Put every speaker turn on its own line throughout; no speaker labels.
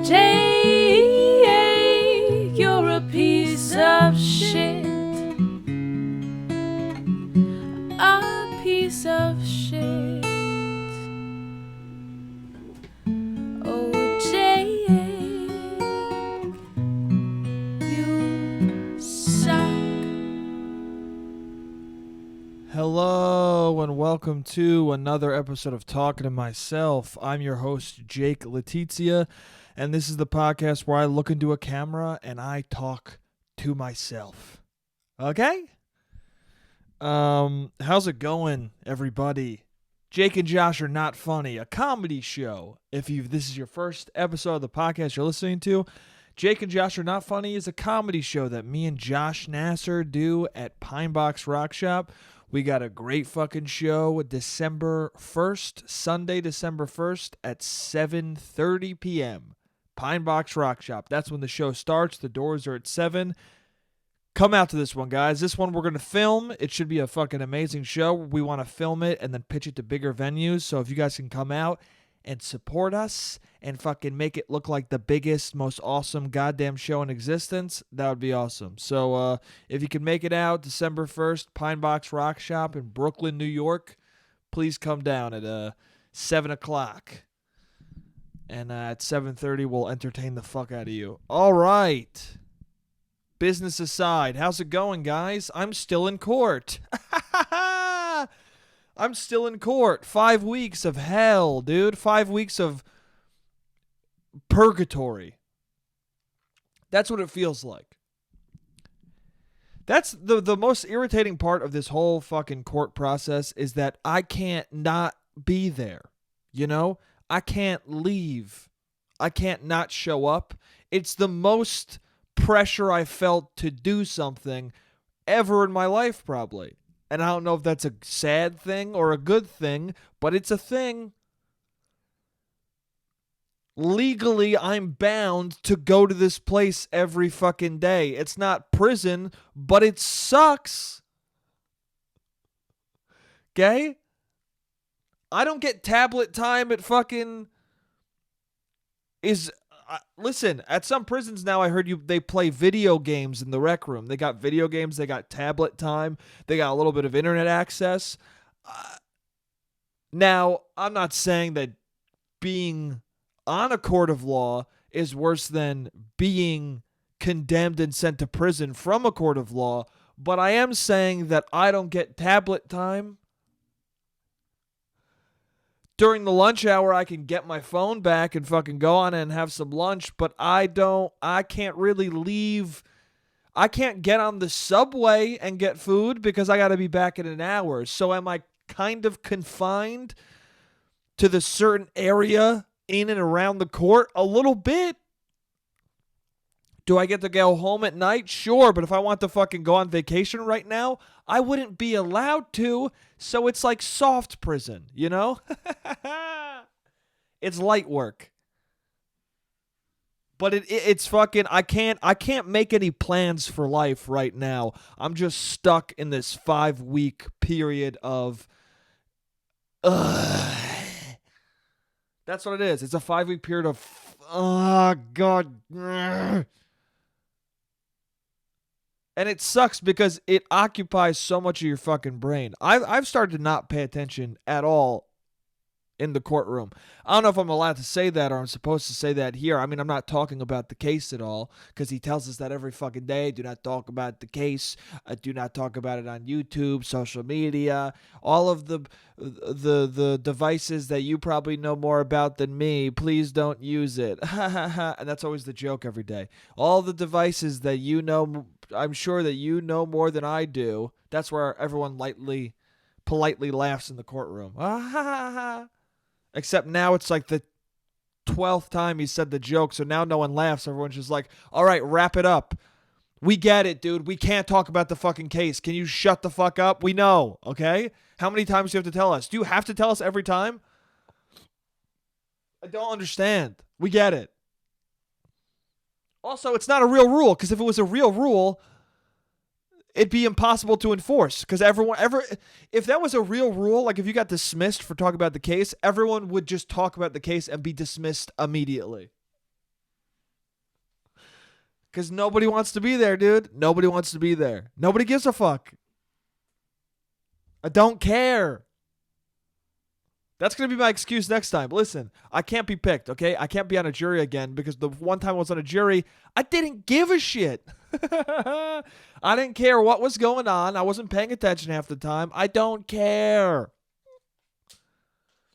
Jay, you're a piece of shit. A piece of shit. Oh, Jay, you suck.
Hello and welcome to another episode of Talkin to Myself. I'm your host, Jake Letizia, and this is the podcast where I look into a camera and I talk to myself. Okay? How's it going, everybody? Jake and Josh Are Not Funny, a comedy show. If this is your first episode of the podcast you're listening to, Jake and Josh Are Not Funny is a comedy show that me and Josh Nasser do at Pine Box Rock Shop. We got a great fucking show December 1st, Sunday, December 1st at 7:30 p.m. Pine Box Rock Shop. That's when the show starts. The doors are at 7. Come out to this one, guys. This one we're going to film. It should be a fucking amazing show. We want to film it and then pitch it to bigger venues. So if you guys can come out and support us and fucking make it look like the biggest, most awesome goddamn show in existence, that would be awesome. So if you can make it out December 1st, Pine Box Rock Shop in Brooklyn, New York, please come down at 7 o'clock. And at 7:30, we'll entertain the fuck out of you. All right. Business aside, how's it going, guys? I'm still in court. I'm still in court. 5 weeks of hell, dude. 5 weeks of purgatory. That's what it feels like. That's the most irritating part of this whole fucking court process is that I can't not be there. You know? I can't leave. I can't not show up. It's the most pressure I felt to do something ever in my life, probably. And I don't know if that's a sad thing or a good thing, but it's a thing. Legally, I'm bound to go to this place every fucking day. It's not prison, but it sucks. Okay? I don't get tablet time at fucking... Listen, at some prisons now I heard they play video games in the rec room. They got video games, they got tablet time, they got a little bit of internet access. Now, I'm not saying that being on a court of law is worse than being condemned and sent to prison from a court of law, but I am saying that I don't get tablet time. During the lunch hour, I can get my phone back and fucking go on and have some lunch, but I can't really leave. I can't get on the subway and get food because I got to be back in an hour. So am I kind of confined to the certain area in and around the court? A little bit. Do I get to go home at night? Sure, but if I want to fucking go on vacation right now, I wouldn't be allowed to, so it's like soft prison, you know? It's light work. But it's fucking, I can't make any plans for life right now. I'm just stuck in this 5-week period of, That's what it is. It's a 5-week period of, oh, God. And it sucks because it occupies so much of your fucking brain. I've started to not pay attention at all in the courtroom. I don't know if I'm allowed to say that or I'm supposed to say that here. I mean, I'm not talking about the case at all because he tells us that every fucking day. Do not talk about the case. Do not talk about it on YouTube, social media, all of the devices that you probably know more about than me. Please don't use it. And that's always the joke every day. All the devices that you know, I'm sure that you know more than I do. That's where everyone politely laughs in the courtroom. Except now it's like the 12th time he said the joke, so now no one laughs. Everyone's just like, all right, wrap it up. We get it, dude. We can't talk about the fucking case. Can you shut the fuck up? We know, okay? How many times do you have to tell us? Do you have to tell us every time? I don't understand. We get it. Also, it's not a real rule, because if it was a real rule, it'd be impossible to enforce because if that was a real rule, like if you got dismissed for talking about the case, everyone would just talk about the case and be dismissed immediately. Because nobody wants to be there, dude. Nobody wants to be there. Nobody gives a fuck. I don't care. That's going to be my excuse next time. Listen, I can't be picked, okay? I can't be on a jury again because the one time I was on a jury, I didn't give a shit. I didn't care what was going on. I wasn't paying attention half the time. I don't care.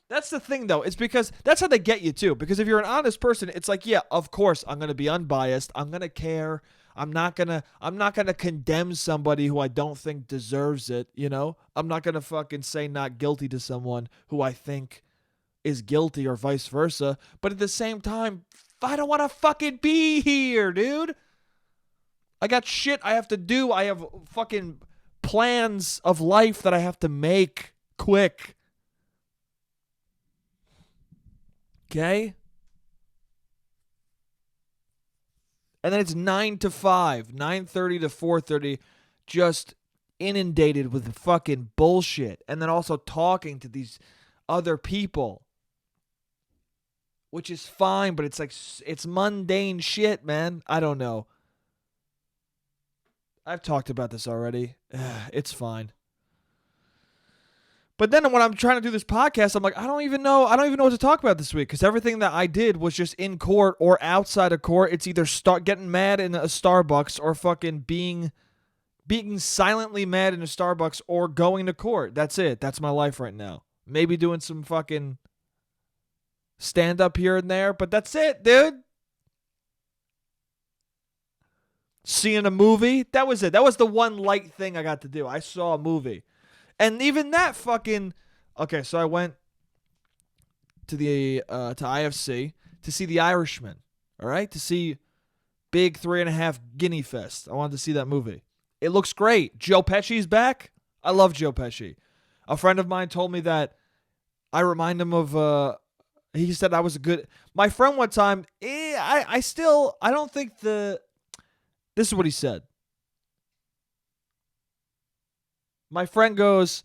That's the thing, though. It's because that's how they get you, too. Because if you're an honest person, it's like, yeah, of course, I'm going to be unbiased. I'm going to care. I'm not gonna condemn somebody who I don't think deserves it, you know? I'm not gonna fucking say not guilty to someone who I think is guilty or vice versa. But at the same time, I don't want to fucking be here, dude. I got shit I have to do. I have fucking plans of life that I have to make quick. Okay? And then it's 9 to 5, 9:30 to 4:30, just inundated with fucking bullshit. And then also talking to these other people, which is fine, but it's like, it's mundane shit, man. I don't know. I've talked about this already. It's fine. But then when I'm trying to do this podcast, I'm like, I don't even know what to talk about this week because everything that I did was just in court or outside of court. It's either getting mad in a Starbucks or fucking being silently mad in a Starbucks or going to court. That's it. That's my life right now. Maybe doing some fucking stand up here and there, but that's it, dude. Seeing a movie, that was it. That was the one light thing I got to do. I saw a movie. And even that fucking... Okay, so I went to the to IFC to see The Irishman. All right? To see Big 3.5 Guinea Fest. I wanted to see that movie. It looks great. Joe Pesci's back. I love Joe Pesci. A friend of mine told me that I remind him of... he said I was a good... My friend one time... I don't think the... This is what he said. My friend goes,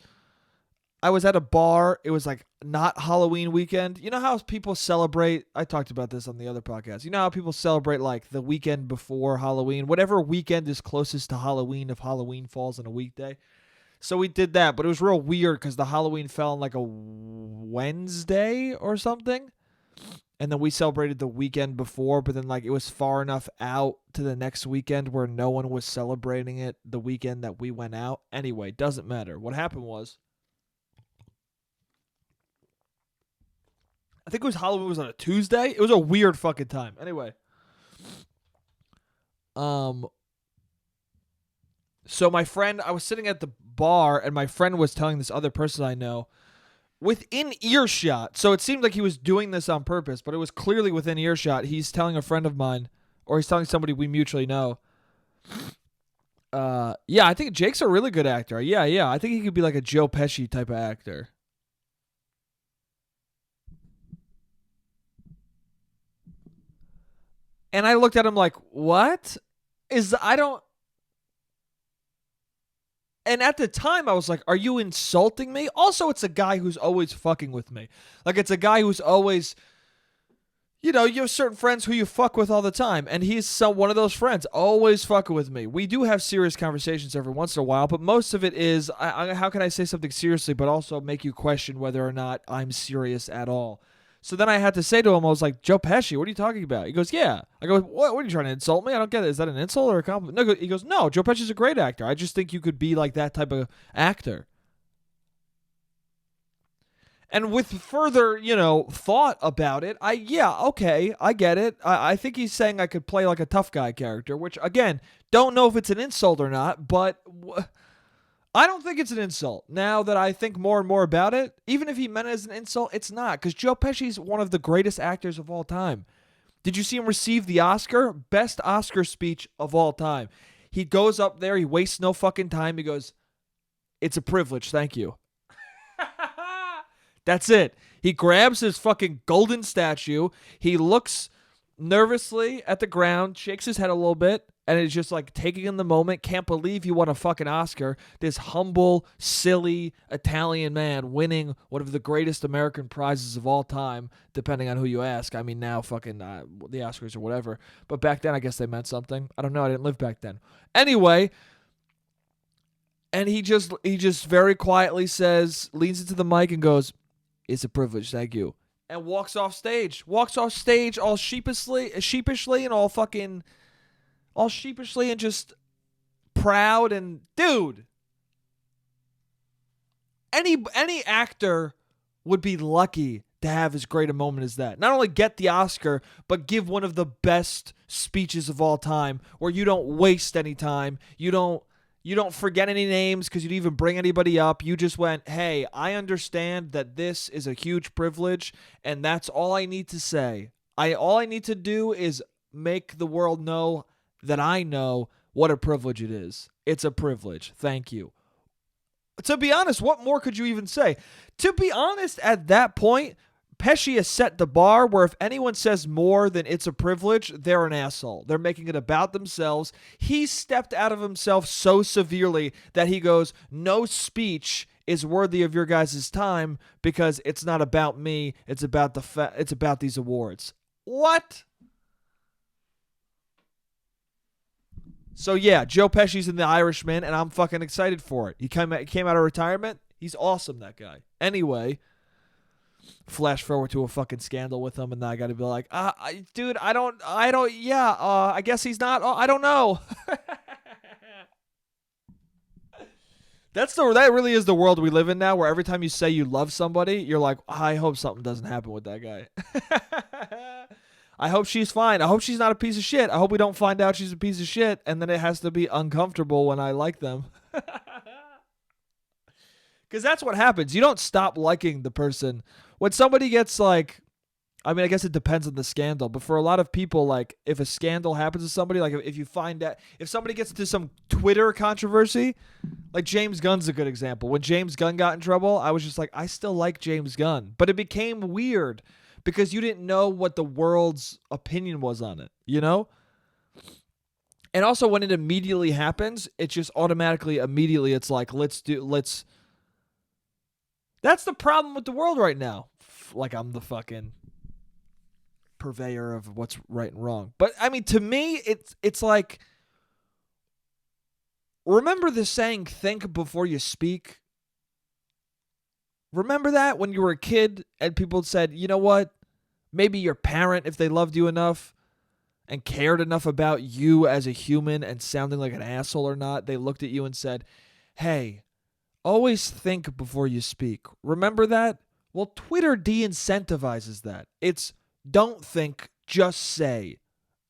I was at a bar. It was like not Halloween weekend. You know how people celebrate? I talked about this on the other podcast. You know how people celebrate like the weekend before Halloween? Whatever weekend is closest to Halloween if Halloween falls on a weekday. So we did that, but it was real weird because the Halloween fell on like a Wednesday or something. And then we celebrated the weekend before, but then like it was far enough out to the next weekend where no one was celebrating it the weekend that we went out. Anyway, doesn't matter. What happened was, I think it was Halloween was on a Tuesday. It was a weird fucking time. Anyway. So my friend, I was sitting at the bar and my friend was telling this other person I know within earshot. So it seemed like he was doing this on purpose, but it was clearly within earshot. He's telling a friend of mine, or he's telling somebody we mutually know. Yeah, I think Jake's a really good actor. Yeah. I think he could be like a Joe Pesci type of actor. And I looked at him like, what? And at the time, I was like, are you insulting me? Also, it's a guy who's always fucking with me. Like, it's a guy who's always, you know, you have certain friends who you fuck with all the time. And he's one of those friends, always fucking with me. We do have serious conversations every once in a while, but most of it is, how can I say something seriously, but also make you question whether or not I'm serious at all? So then I had to say to him, I was like, Joe Pesci, what are you talking about? He goes, yeah. I go, what are you trying to insult me? I don't get it. Is that an insult or a compliment? No, he goes, no, Joe Pesci's a great actor. I just think you could be like that type of actor. And with further, thought about it, okay, I get it. I think he's saying I could play like a tough guy character, which, again, don't know if it's an insult or not, but... I don't think it's an insult. Now that I think more and more about it, even if he meant it as an insult, it's not. Because Joe Pesci's one of the greatest actors of all time. Did you see him receive the Oscar? Best Oscar speech of all time. He goes up there. He wastes no fucking time. He goes, it's a privilege. Thank you. That's it. He grabs his fucking golden statue. He looks nervously at the ground, shakes his head a little bit, And it's just like taking in the moment. Can't believe you won a fucking Oscar. This humble, silly Italian man winning one of the greatest American prizes of all time, depending on who you ask. I mean, now fucking the Oscars or whatever. But back then, I guess they meant something. I don't know. I didn't live back then. Anyway, and he just very quietly says, leans into the mic and goes, "It's a privilege, thank you," and walks off stage. Walks off stage all sheepishly and all sheepishly and just proud. And dude, any actor would be lucky to have as great a moment as that. Not only get the Oscar, but give one of the best speeches of all time, where you don't waste any time. You don't forget any names because you didn't even bring anybody up. You just went, "Hey, I understand that this is a huge privilege, and that's all I need to say. All I need to do is make the world know that I know what a privilege it is. It's a privilege. Thank you." To be honest, what more could you even say? To be honest, at that point, Pesci has set the bar where if anyone says more than "it's a privilege," they're an asshole. They're making it about themselves. He stepped out of himself so severely that he goes, "No speech is worthy of your guys' time because it's not about me. It's about it's about these awards." What? So yeah, Joe Pesci's in The Irishman, and I'm fucking excited for it. He came out of retirement. He's awesome, that guy. Anyway, flash forward to a fucking scandal with him, and then I got to be like, dude, I guess he's not. I don't know. That really is the world we live in now, where every time you say you love somebody, you're like, I hope something doesn't happen with that guy. I hope she's fine. I hope she's not a piece of shit. I hope we don't find out she's a piece of shit, and then it has to be uncomfortable when I like them. Because that's what happens. You don't stop liking the person. When somebody gets like, I mean, I guess it depends on the scandal, but for a lot of people, like, if a scandal happens to somebody, like if you find out, if somebody gets into some Twitter controversy, like James Gunn's a good example. When James Gunn got in trouble, I was just like, I still like James Gunn. But it became weird because you didn't know what the world's opinion was on it, you know? And also when it immediately happens, it just immediately it's like, let's. That's the problem with the world right now. Like I'm the fucking purveyor of what's right and wrong. But I mean, to me, it's like, remember the saying, think before you speak? Remember that when you were a kid and people said, you know what? Maybe your parent, if they loved you enough and cared enough about you as a human and sounding like an asshole or not, they looked at you and said, hey, always think before you speak. Remember that? Well, Twitter de-incentivizes that. It's don't think, just say.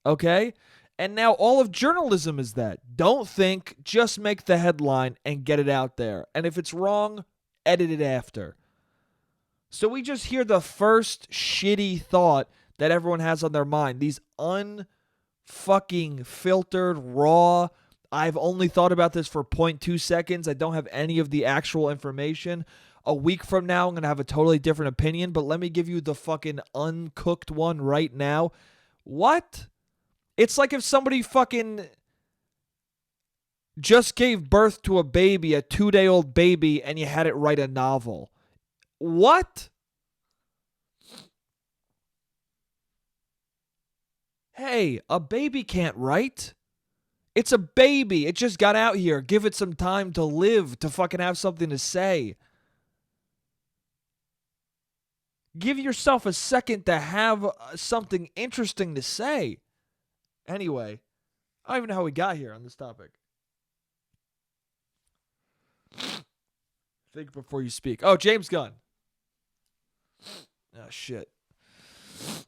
Okay? And now all of journalism is that. Don't think, just make the headline and get it out there. And if it's wrong, edit it after. So we just hear the first shitty thought that everyone has on their mind. These unfucking filtered, raw, I've only thought about this for 0.2 seconds. I don't have any of the actual information. A week from now, I'm going to have a totally different opinion, but let me give you the fucking uncooked one right now. What? It's like if somebody fucking just gave birth to a baby, a 2-day-old baby, and you had it write a novel. What? Hey, a baby can't write. It's a baby. It just got out here. Give it some time to live, to fucking have something to say. Give yourself a second to have something interesting to say. Anyway, I don't even know how we got here on this topic. Think before you speak. Oh, James Gunn. Oh, shit.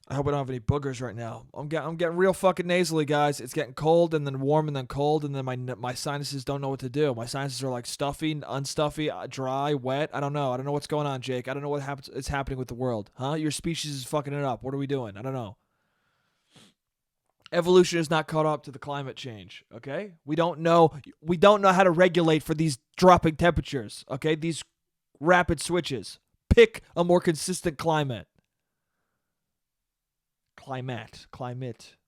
I hope I don't have any boogers right now. I'm getting real fucking nasally, guys. It's getting cold and then warm and then cold, and then my sinuses don't know what to do. My sinuses are like stuffy, unstuffy, dry, wet. I don't know. I don't know what's going on, Jake. I don't know what is happening with the world. Huh? Your species is fucking it up. What are we doing? I don't know. Evolution is not caught up to the climate change, okay? We don't know how to regulate for these dropping temperatures, okay? These rapid switches. Pick a more consistent climate,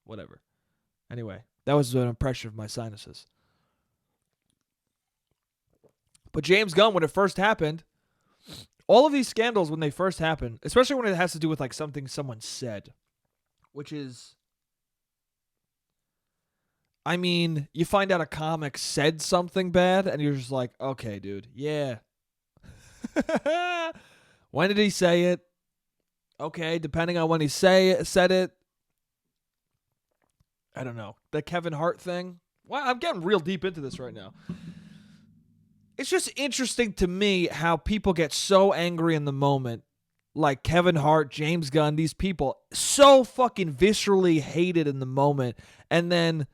whatever. Anyway, That was an impression of my sinuses. But James Gunn, when it first happened, all of these scandals when they first happen, especially when it has to do with like something someone said, which is, I mean, you find out a comic said something bad and you're just like, okay, dude, yeah. When did he say it? Okay, depending on when he said it. I don't know. The Kevin Hart thing. Well, I'm getting real deep into this right now. It's just interesting to me how people get so angry in the moment. Like Kevin Hart, James Gunn, these people so fucking viscerally hated in the moment. And then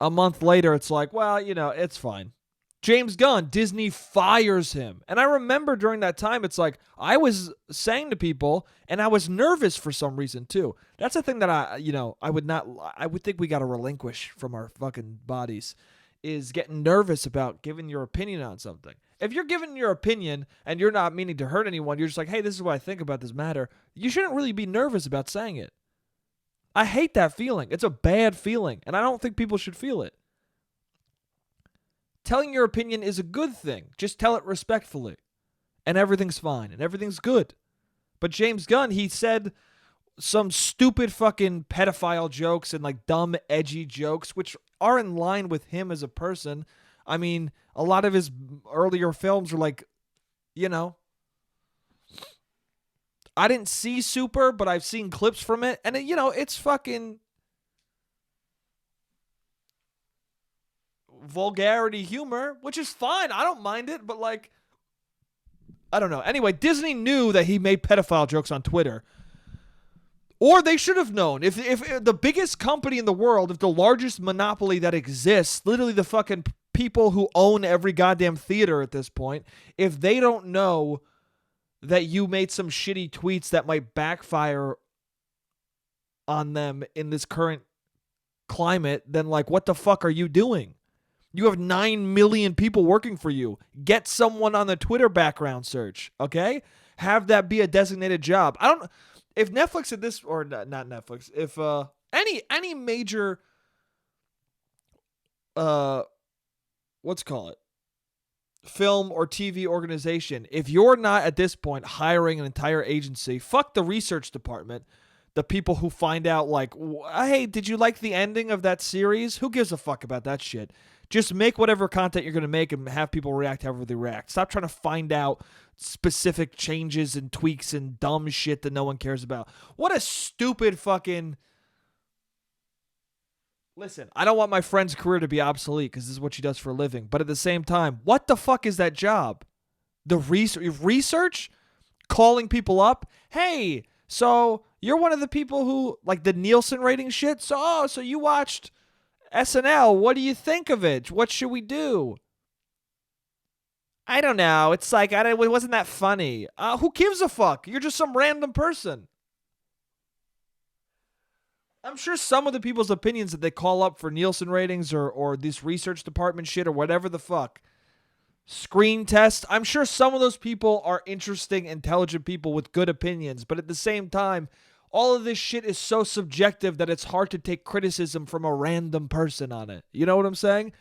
a month later, it's like, well, you know, it's fine. James Gunn, Disney fires him. And I remember during that time, it's like I was saying to people, and I was nervous for some reason too. That's a thing that I would think we got to relinquish from our fucking bodies, is getting nervous about giving your opinion on something. If you're giving your opinion and you're not meaning to hurt anyone, you're just like, hey, this is what I think about this matter. You shouldn't really be nervous about saying it. I hate that feeling. It's a bad feeling, and I don't think people should feel it. Telling your opinion is a good thing. Just tell it respectfully. And everything's fine. And everything's good. But James Gunn, he said some stupid fucking pedophile jokes and like dumb, edgy jokes, which are in line with him as a person. I mean, a lot of his earlier films are like, you know, I didn't see Super, but I've seen clips from it. And, you know, it's fucking vulgarity humor, which is fine. I don't mind it, but like, I don't know. Anyway, Disney knew that he made pedophile jokes on Twitter. Or they should have known. If the biggest company in the world, if the largest monopoly that exists, literally the fucking people who own every goddamn theater at this point, if they don't know that you made some shitty tweets that might backfire on them in this current climate, then like, what the fuck are you doing? You have 9 million people working for you. Get someone on the Twitter background search, okay? Have that be a designated job. If Netflix at this, or not Netflix, if any major, film or TV organization, if you're not at this point hiring an entire agency, fuck the research department, the people who find out like, hey, did you like the ending of that series? Who gives a fuck about that shit? Just make whatever content you're going to make and have people react however they react. Stop trying to find out specific changes and tweaks and dumb shit that no one cares about. What a stupid fucking... Listen, I don't want my friend's career to be obsolete because this is what she does for a living. But at the same time, what the fuck is that job? The research? Calling people up? Hey, so you're one of the people who, like the Nielsen rating shit? So you watched SNL. What do you think of it? What should we do? I don't know. It's like, it wasn't that funny. Who gives a fuck? You're just some random person. I'm sure some of the people's opinions that they call up for Nielsen ratings or this research department shit or whatever the fuck, screen test, I'm sure some of those people are interesting, intelligent people with good opinions. But at the same time, all of this shit is so subjective that it's hard to take criticism from a random person on it. You know what I'm saying?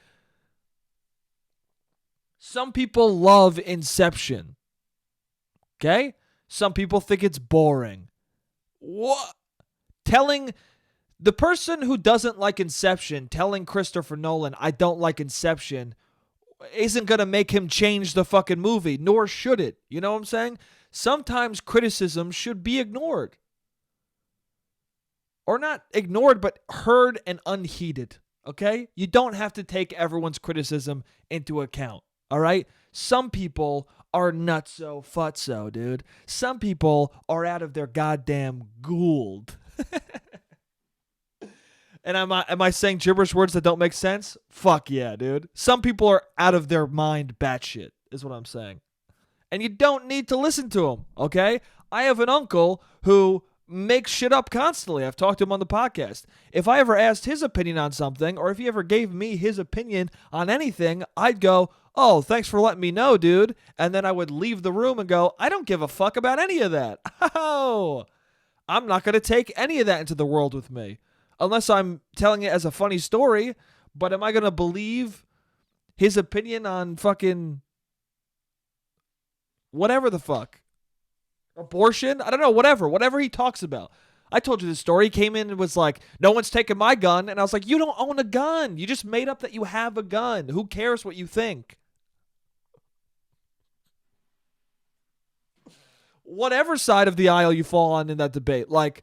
Some people love Inception. Okay? Some people think it's boring. What? Telling the person who doesn't like Inception, telling Christopher Nolan, I don't like Inception, isn't going to make him change the fucking movie, nor should it. You know what I'm saying? Sometimes criticism should be ignored. Or not ignored, but heard and unheeded. Okay? You don't have to take everyone's criticism into account. All right? Some people are nutso futso, dude. Some people are out of their goddamn Gould. And am I saying gibberish words that don't make sense? Fuck yeah, dude. Some people are out of their mind batshit, is what I'm saying. And you don't need to listen to them, okay? I have an uncle who makes shit up constantly. I've talked to him on the podcast. If I ever asked his opinion on something, or if he ever gave me his opinion on anything, I'd go, oh, thanks for letting me know, dude. And then I would leave the room and go, I don't give a fuck about any of that. Oh, I'm not going to take any of that into the world with me. unless I'm telling it as a funny story. But am I going to believe his opinion on fucking whatever the fuck? Abortion? I don't know, whatever he talks about. I told you this story. He came in and was like, no one's taking my gun. And I was like, you don't own a gun. You just made up that you have a gun. Who cares what you think? Whatever side of the aisle you fall on in that debate, like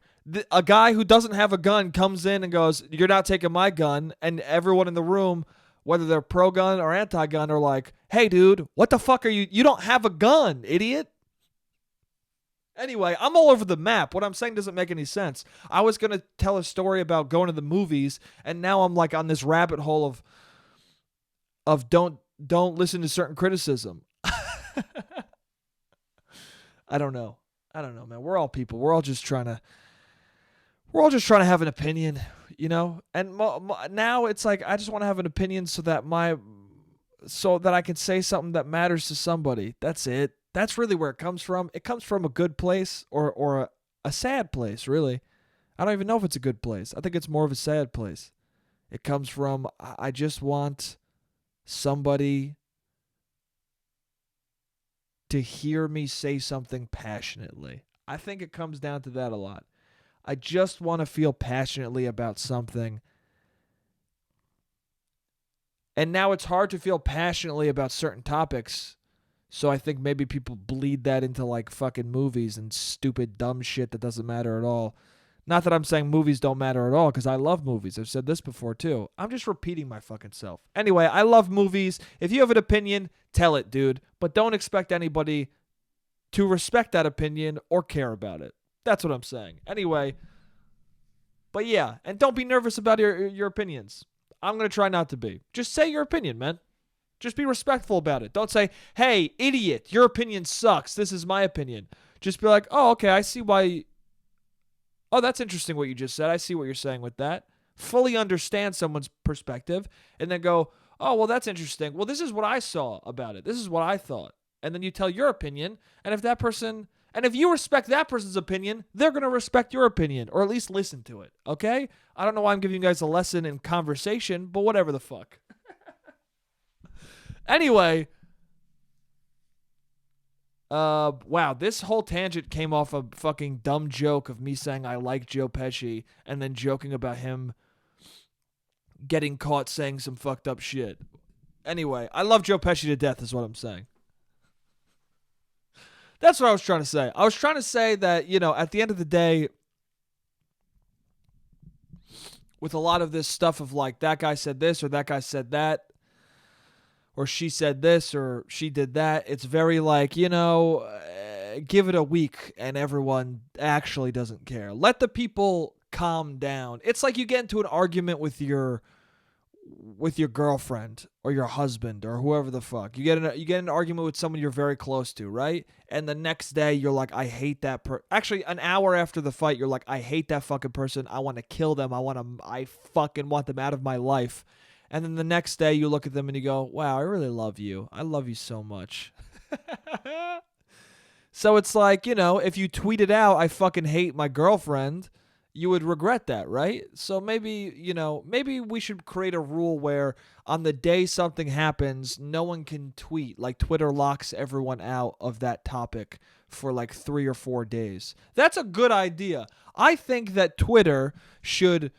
a guy who doesn't have a gun comes in and goes, you're not taking my gun. And everyone in the room, whether they're pro-gun or anti-gun, are like, hey, dude, what the fuck are you? You don't have a gun, idiot. Anyway, I'm all over the map. What I'm saying doesn't make any sense. I was going to tell a story about going to the movies, and now I'm like on this rabbit hole of don't listen to certain criticism. I don't know, man. We're all people. We're all just trying to have an opinion, you know? And now it's like I just want to have an opinion so that I can say something that matters to somebody. That's it. That's really where it comes from. It comes from a good place or a sad place, really. I don't even know if it's a good place. I think it's more of a sad place. It comes from, I just want somebody to hear me say something passionately. I think it comes down to that a lot. I just want to feel passionately about something. And now it's hard to feel passionately about certain topics. So I think maybe people bleed that into like fucking movies and stupid dumb shit that doesn't matter at all. Not that I'm saying movies don't matter at all, because I love movies. I've said this before too. I'm just repeating my fucking self. Anyway, I love movies. If you have an opinion, tell it, dude. But don't expect anybody to respect that opinion or care about it. That's what I'm saying. Anyway, but yeah, and don't be nervous about your opinions. I'm going to try not to be. Just say your opinion, man. Just be respectful about it. Don't say, hey, idiot, your opinion sucks. This is my opinion. Just be like, oh, okay, I see why. Oh, that's interesting what you just said. I see what you're saying with that. Fully understand someone's perspective and then go, oh, well, that's interesting. Well, this is what I saw about it. This is what I thought. And then you tell your opinion. And if you respect that person's opinion, they're going to respect your opinion or at least listen to it. Okay? I don't know why I'm giving you guys a lesson in conversation, but whatever the fuck. Anyway, wow, this whole tangent came off a fucking dumb joke of me saying I like Joe Pesci and then joking about him getting caught saying some fucked up shit. Anyway, I love Joe Pesci to death is what I'm saying. That's what I was trying to say. I was trying to say that, you know, at the end of the day, with a lot of this stuff of like that guy said this or that guy said that, or she said this, or she did that. It's very like, you know, give it a week and everyone actually doesn't care. Let the people calm down. It's like you get into an argument with your girlfriend or your husband or whoever the fuck. You get in an argument with someone you're very close to, right? And the next day you're like, I hate that Actually, an hour after the fight, you're like, I hate that fucking person. I want to kill them. I fucking want them out of my life. And then the next day you look at them and you go, wow, I really love you. I love you so much. So it's like, you know, if you tweeted out, I fucking hate my girlfriend, you would regret that, right? So maybe, you know, maybe we should create a rule where on the day something happens, no one can tweet. Like Twitter locks everyone out of that topic for like 3 or 4 days. That's a good idea. I think that Twitter should...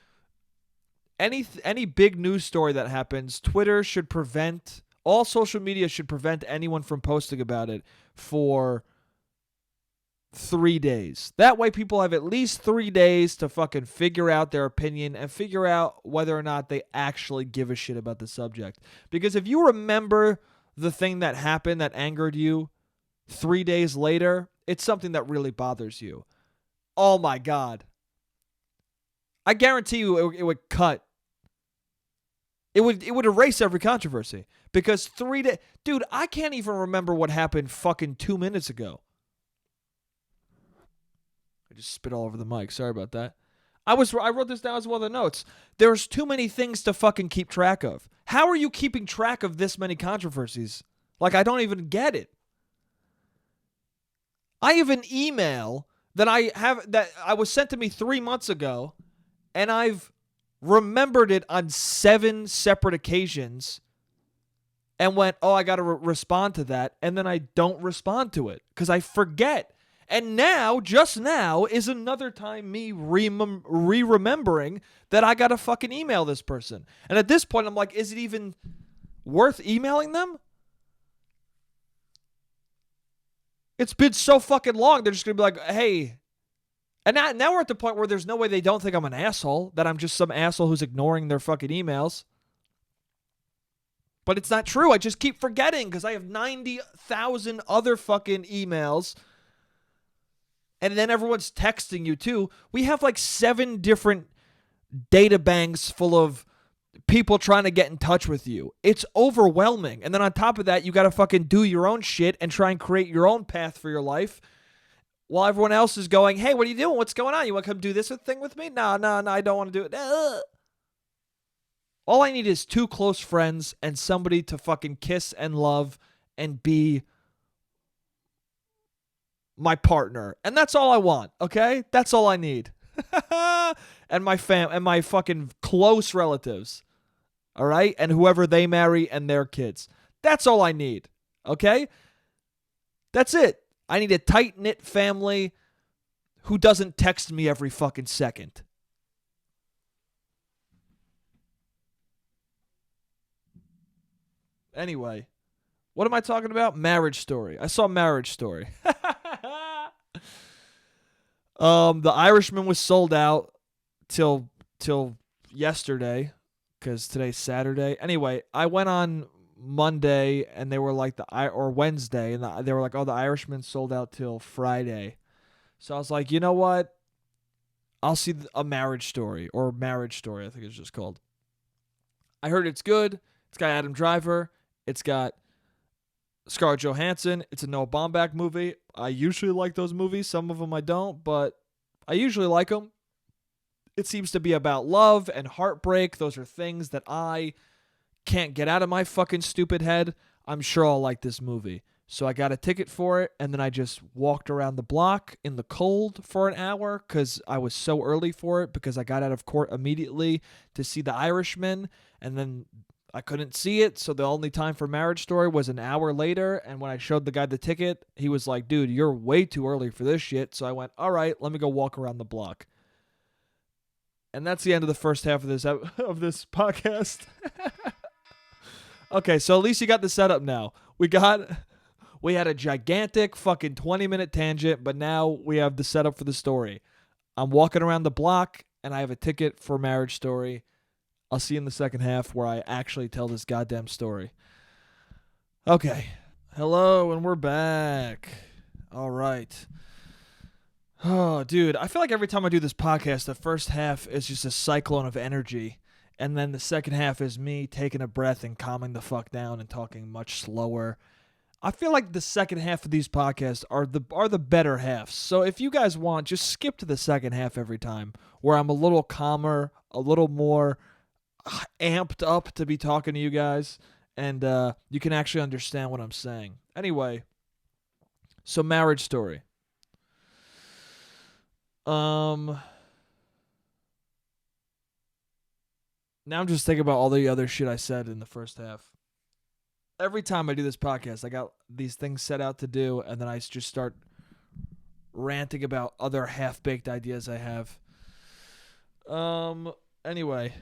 Any big news story that happens, Twitter should prevent, all social media should prevent anyone from posting about it for 3 days. That way people have at least 3 days to fucking figure out their opinion and figure out whether or not they actually give a shit about the subject. Because if you remember the thing that happened that angered you 3 days later, it's something that really bothers you. Oh my God. I guarantee you it would cut. It would erase every controversy because 3 days, dude. I can't even remember what happened fucking 2 minutes ago. I just spit all over the mic. Sorry about that. I wrote this down as well in the notes. There's too many things to fucking keep track of. How are you keeping track of this many controversies? Like I don't even get it. I have an email that I was sent to me 3 months ago, and I've remembered it on 7 separate occasions and went, oh, I got to respond to that. And then I don't respond to it because I forget. And now, just now, is another time me remembering that I got to fucking email this person. And at this point, I'm like, is it even worth emailing them? It's been so fucking long. They're just going to be like, hey. And now we're at the point where there's no way they don't think I'm an asshole, that I'm just some asshole who's ignoring their fucking emails. But it's not true. I just keep forgetting because I have 90,000 other fucking emails. And then everyone's texting you too. We have like 7 different data banks full of people trying to get in touch with you. It's overwhelming. And then on top of that, you got to fucking do your own shit and try and create your own path for your life while everyone else is going, hey, what are you doing? What's going on? You want to come do this thing with me? No, I don't want to do it. All I need is 2 close friends and somebody to fucking kiss and love and be my partner. And that's all I want, okay? That's all I need. And my and my fucking close relatives. All right? And whoever they marry and their kids. That's all I need, okay? That's it. I need a tight-knit family who doesn't text me every fucking second. Anyway, what am I talking about? Marriage Story. I saw Marriage Story. The Irishman was sold out till yesterday because today's Saturday. Anyway, I went on Monday and they were like or Wednesday and they were like, oh, the Irishman sold out till Friday. So I was like, you know what? I'll see a Marriage Story, or Marriage Story, I think it's just called. I heard it's good. It's got Adam Driver. It's got Scarlett Johansson. It's a Noah Baumbach movie. I usually like those movies. Some of them I don't, but I usually like them. It seems to be about love and heartbreak. Those are things that I can't get out of my fucking stupid head. I'm sure I'll like this movie. So I got a ticket for it, and then I just walked around the block in the cold for an hour because I was so early for it because I got out of court immediately to see The Irishman, and then I couldn't see it, so the only time for Marriage Story was an hour later, and when I showed the guy the ticket, he was like, dude, you're way too early for this shit. So I went, all right, let me go walk around the block. And that's the end of the first half of this podcast. Okay, so at least you got the setup now. We had a gigantic fucking 20-minute tangent, but now we have the setup for the story. I'm walking around the block, and I have a ticket for Marriage Story. I'll see you in the second half where I actually tell this goddamn story. Okay. Hello, and we're back. All right. Oh, dude, I feel like every time I do this podcast, the first half is just a cyclone of energy, and then the second half is me taking a breath and calming the fuck down and talking much slower. I feel like the second half of these podcasts are the better halves. So if you guys want, just skip to the second half every time, where I'm a little calmer, a little more amped up to be talking to you guys, and you can actually understand what I'm saying. Anyway, so Marriage Story. Now I'm just thinking about all the other shit I said in the first half. Every time I do this podcast, I got these things set out to do, and then I just start ranting about other half-baked ideas I have. Anyway.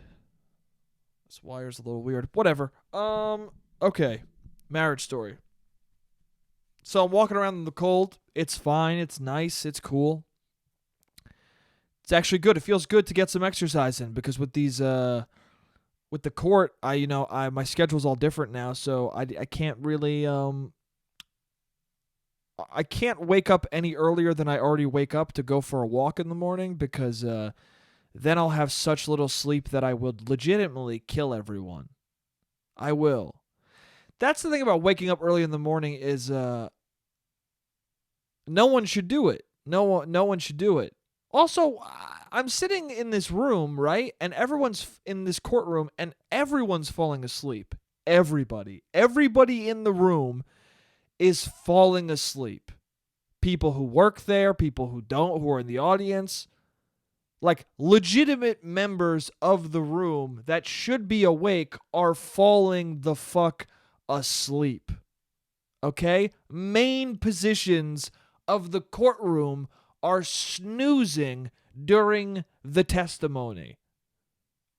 This wire's a little weird. Whatever. Okay. Marriage Story. So I'm walking around in the cold. It's fine. It's nice. It's cool. It's actually good. It feels good to get some exercise in because with these, with the court, my schedule's all different now, so I can't really, I can't wake up any earlier than I already wake up to go for a walk in the morning because, then I'll have such little sleep that I would legitimately kill everyone. I will. That's the thing about waking up early in the morning is no one should do it. No one should do it. Also, I'm sitting in this room, right? And everyone's in this courtroom and everyone's falling asleep. Everybody in the room is falling asleep. People who work there, people who don't, who are in the audience. Like, legitimate members of the room that should be awake are falling the fuck asleep. Okay? Main positions of the courtroom are snoozing during the testimony.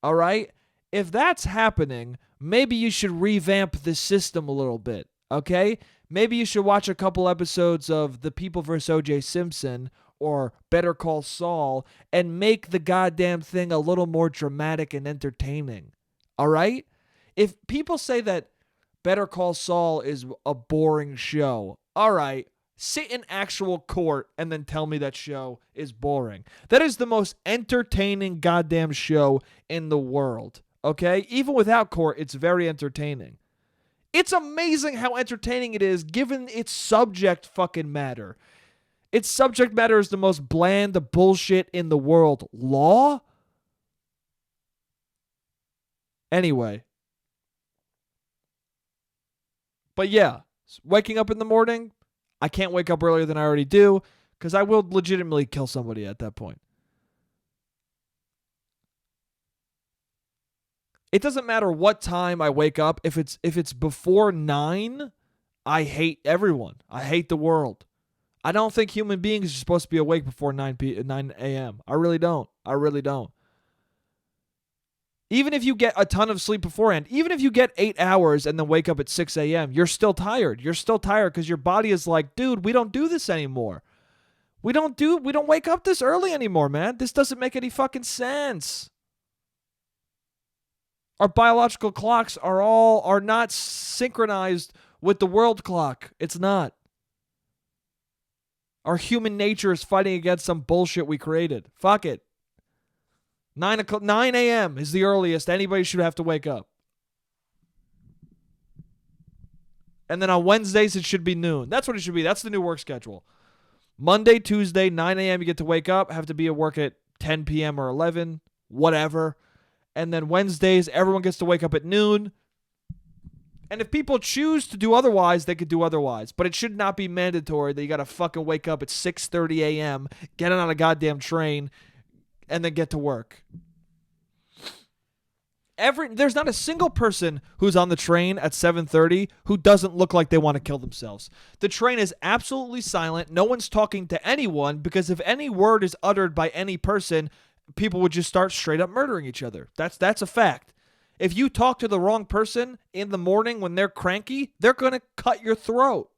All right? If that's happening, maybe you should revamp the system a little bit. Okay? Maybe you should watch a couple episodes of The People vs. O.J. Simpson or Better Call Saul and make the goddamn thing a little more dramatic and entertaining. All right? If people say that Better Call Saul is a boring show, all right, sit in actual court and then tell me that show is boring. That is the most entertaining goddamn show in the world. Okay? Even without court, it's very entertaining. It's amazing how entertaining it is given its subject fucking matter. Its subject matter is the most bland bullshit in the world. Law? Anyway. But yeah, waking up in the morning, I can't wake up earlier than I already do because I will legitimately kill somebody at that point. It doesn't matter what time I wake up. If it's before 9, I hate everyone. I hate the world. I don't think human beings are supposed to be awake before 9 a.m. I really don't. I really don't. Even if you get a ton of sleep beforehand, even if you get 8 hours and then wake up at 6 a.m., you're still tired. You're still tired because your body is like, dude, we don't do this anymore. We don't wake up this early anymore, man. This doesn't make any fucking sense. Our biological clocks are not synchronized with the world clock. It's not. Our human nature is fighting against some bullshit we created. Fuck it. 9 a.m. is the earliest anybody should have to wake up. And then on Wednesdays, it should be noon. That's what it should be. That's the new work schedule. Monday, Tuesday, 9 a.m. you get to wake up, have to be at work at 10 p.m. or 11, whatever. And then Wednesdays, everyone gets to wake up at noon. And if people choose to do otherwise, they could do otherwise. But it should not be mandatory that you got to fucking wake up at 6:30 a.m., get on a goddamn train, and then get to work. There's not a single person who's on the train at 7:30 who doesn't look like they want to kill themselves. The train is absolutely silent. No one's talking to anyone because if any word is uttered by any person, people would just start straight up murdering each other. That's a fact. If you talk to the wrong person in the morning when they're cranky, they're going to cut your throat.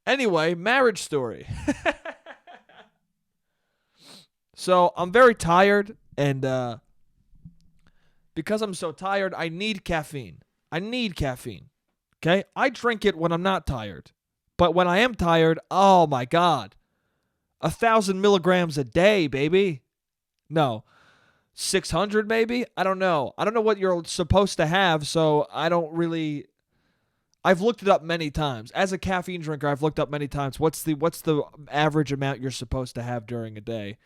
Anyway, marriage story. So I'm very tired, and because I'm so tired, I need caffeine. Okay? I drink it when I'm not tired. But when I am tired, oh my God. 1,000 milligrams a day, baby. No. 600 maybe? I don't know. I don't know what you're supposed to have, so I don't really... I've looked it up many times. As a caffeine drinker, I've looked up many times what's the average amount you're supposed to have during a day.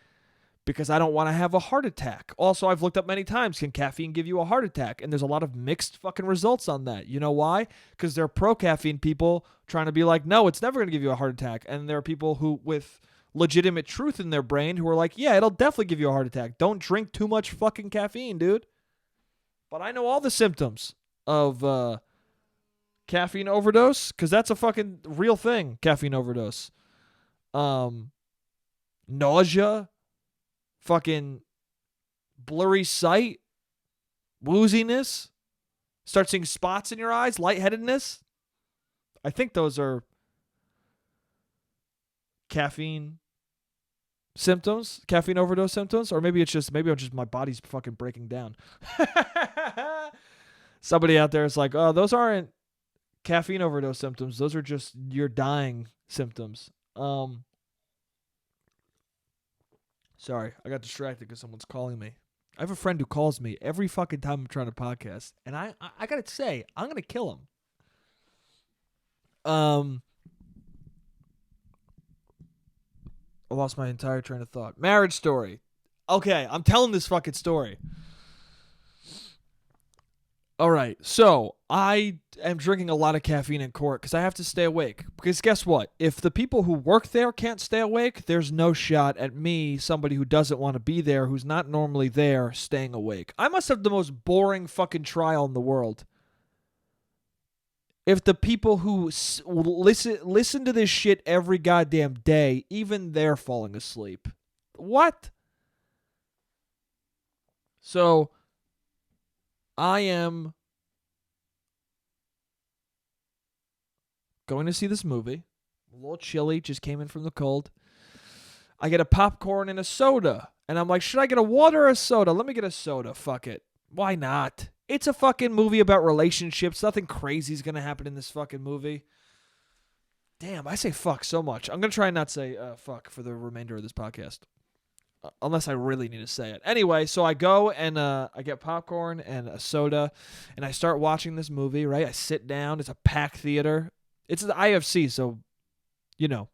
Because I don't want to have a heart attack. Also, I've looked up many times, can caffeine give you a heart attack? And there's a lot of mixed fucking results on that. You know why? Because there are pro-caffeine people trying to be like, no, it's never going to give you a heart attack. And there are people who, with legitimate truth in their brain, who are like, yeah, it'll definitely give you a heart attack. Don't drink too much fucking caffeine, dude. But I know all the symptoms of caffeine overdose, because that's a fucking real thing, caffeine overdose. Nausea, fucking blurry sight, wooziness, start seeing spots in your eyes, lightheadedness. I think those are caffeine symptoms, caffeine overdose symptoms, or maybe I'm just my body's fucking breaking down. Somebody out there is like, oh, those aren't caffeine overdose symptoms. Those are just your dying symptoms. Sorry, I got distracted because someone's calling me. I have a friend who calls me every fucking time I'm trying to podcast, and I gotta say, I'm gonna kill him. I lost my entire train of thought. Marriage story. Okay, I'm telling this fucking story. All right, so I am drinking a lot of caffeine in court because I have to stay awake. Because guess what? If the people who work there can't stay awake, there's no shot at me, somebody who doesn't want to be there, who's not normally there, staying awake. I must have the most boring fucking trial in the world. If the people who listen to this shit every goddamn day, even they're falling asleep. What? So I am going to see this movie. A little chilly, just came in from the cold. I get a popcorn and a soda. And I'm like, should I get a water or a soda? Let me get a soda. Fuck it. Why not? It's a fucking movie about relationships. Nothing crazy is going to happen in this fucking movie. Damn, I say fuck so much. I'm going to try and not say fuck for the remainder of this podcast. Unless I really need to say it. Anyway, so I go and I get popcorn and a soda, and I start watching this movie, right? I sit down. It's a packed theater. It's the IFC, so, you know.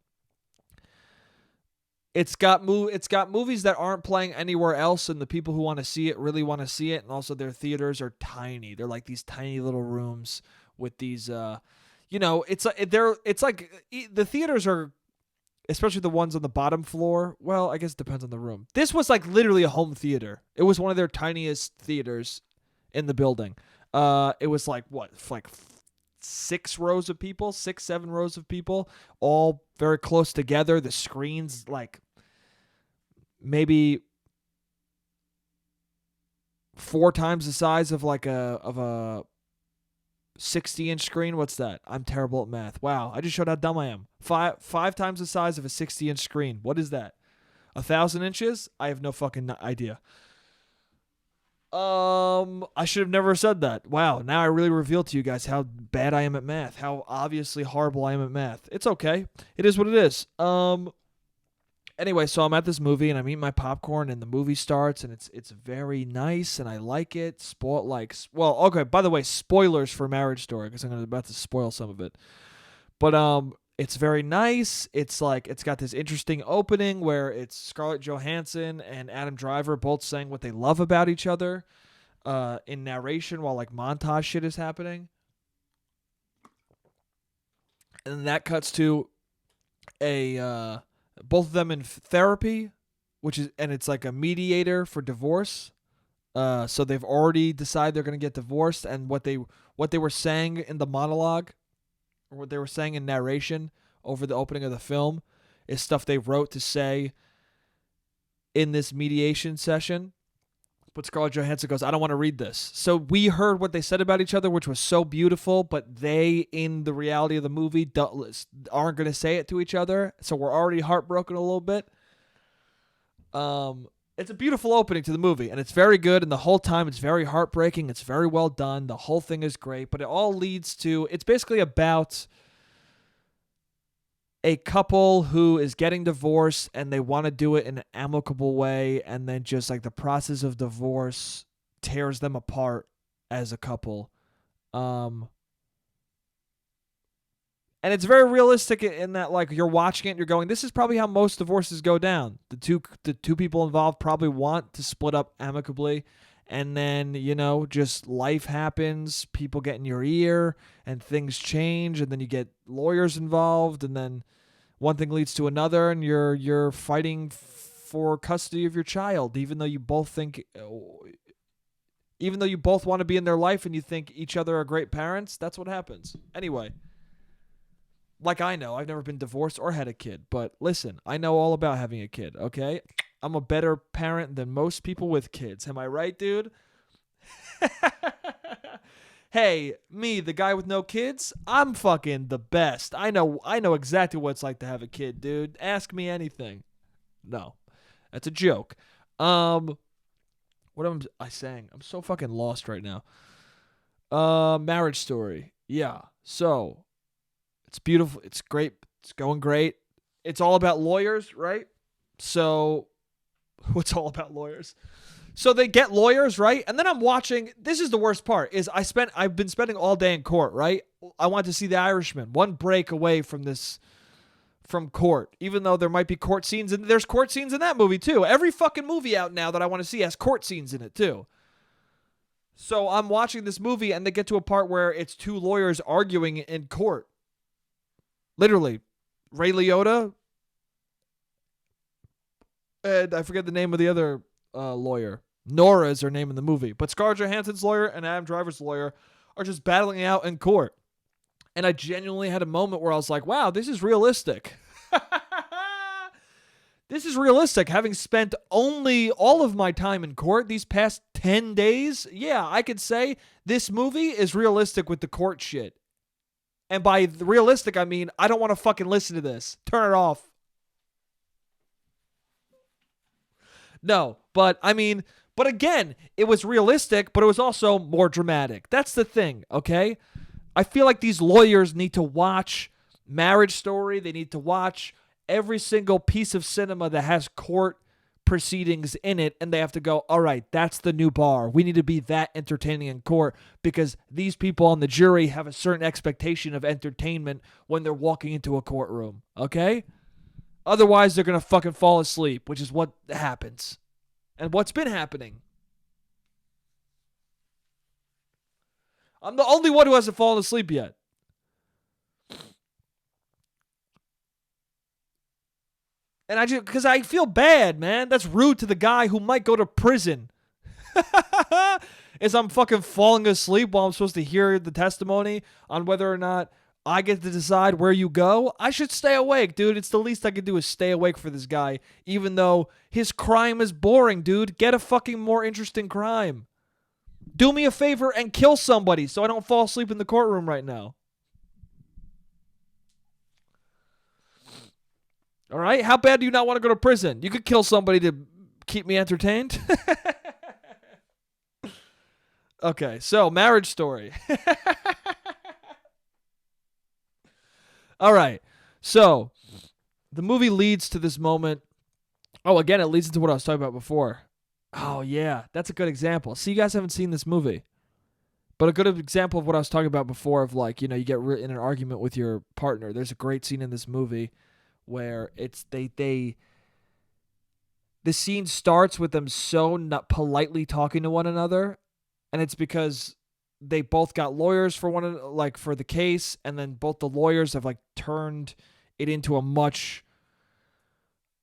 It's got movies that aren't playing anywhere else, and the people who want to see it really want to see it, and also their theaters are tiny. They're like these tiny little rooms with these, it's like the theaters are, especially the ones on the bottom floor. Well, I guess it depends on the room. This was like literally a home theater. It was one of their tiniest theaters in the building. It was like what, like 6 rows of people, 7 rows of people, all very close together. The screen's like maybe 4 times the size of like a 60-inch screen. What's that? I'm terrible at math. Wow, I just showed how dumb I am. Five times the size of a 60-inch screen. What is that? 1,000 inches? I have no fucking idea. I should have never said that. Wow, now I really revealed to you guys how bad I am at math. How obviously horrible I am at math. It's okay. It is what it is. Anyway, so I'm at this movie and I'm eating my popcorn and the movie starts and it's very nice and I like it. Okay, by the way, spoilers for Marriage Story because I'm about to spoil some of it. But it's very nice. It's like it's got this interesting opening where it's Scarlett Johansson and Adam Driver both saying what they love about each other in narration while like montage shit is happening. And then that cuts to both of them in therapy, it's like a mediator for divorce. So they've already decided they're going to get divorced, and what they were saying in the monologue, or what they were saying in narration over the opening of the film, is stuff they wrote to say in this mediation session. But Scarlett Johansson goes, I don't want to read this. So we heard what they said about each other, which was so beautiful, but they, in the reality of the movie, aren't going to say it to each other. So we're already heartbroken a little bit. It's a beautiful opening to the movie, and it's very good, and the whole time it's very heartbreaking. It's very well done. The whole thing is great, but it all leads to, it's basically about a couple who is getting divorced and they want to do it in an amicable way, and then just like the process of divorce tears them apart as a couple. And it's very realistic in that, like, you're watching it and you're going, this is probably how most divorces go down. The two people involved probably want to split up amicably, and then, just life happens, people get in your ear, and things change, and then you get lawyers involved, and then one thing leads to another, and you're fighting for custody of your child, even though you both want to be in their life and you think each other are great parents. That's what happens. Anyway, like I know, I've never been divorced or had a kid, but listen, I know all about having a kid, okay? I'm a better parent than most people with kids. Am I right, dude? Hey, me, the guy with no kids, I'm fucking the best. I know exactly what it's like to have a kid, dude. Ask me anything. No, that's a joke. What am I saying? I'm so fucking lost right now. Marriage Story. Yeah. So, it's beautiful. It's great. It's going great. It's all about lawyers, right? So, what's all about lawyers? So they get lawyers, right? And then I'm watching. This is the worst part. I've been spending all day in court, right? I want to see The Irishman. One break away from court, even though there might be court scenes, and there's court scenes in that movie too. Every fucking movie out now that I want to see has court scenes in it too. So I'm watching this movie and they get to a part where it's two lawyers arguing in court. Literally. Ray Liotta and I forget the name of the other lawyer. Nora is her name in the movie. But Scarlett Johansson's lawyer and Adam Driver's lawyer are just battling out in court. And I genuinely had a moment where I was like, wow, this is realistic. This is realistic. Having spent only all of my time in court these past 10 days, yeah, I could say this movie is realistic with the court shit. And by realistic, I mean, I don't want to fucking listen to this. Turn it off. No, but I mean, but again, it was realistic, but it was also more dramatic. That's the thing, okay? I feel like these lawyers need to watch Marriage Story. They need to watch every single piece of cinema that has court proceedings in it, and they have to go, all right, that's the new bar. We need to be that entertaining in court because these people on the jury have a certain expectation of entertainment when they're walking into a courtroom, okay? Otherwise, they're going to fucking fall asleep, which is what happens and what's been happening. I'm the only one who hasn't fallen asleep yet. And because I feel bad, man. That's rude to the guy who might go to prison. As I'm fucking falling asleep while I'm supposed to hear the testimony on whether or not I get to decide where you go. I should stay awake, dude. It's the least I could do is stay awake for this guy, even though his crime is boring, dude. Get a fucking more interesting crime. Do me a favor and kill somebody so I don't fall asleep in the courtroom right now. All right? How bad do you not want to go to prison? You could kill somebody to keep me entertained. Okay, so Marriage Story. All right. So the movie leads to this moment. Oh, again, it leads into what I was talking about before. Oh, yeah. That's a good example. See, you guys haven't seen this movie. But a good example of what I was talking about before of like, you know, you get in an argument with your partner. There's a great scene in this movie where it's the scene starts with them so not politely talking to one another, and it's because they both got lawyers for for the case, and then both the lawyers have like turned it into a much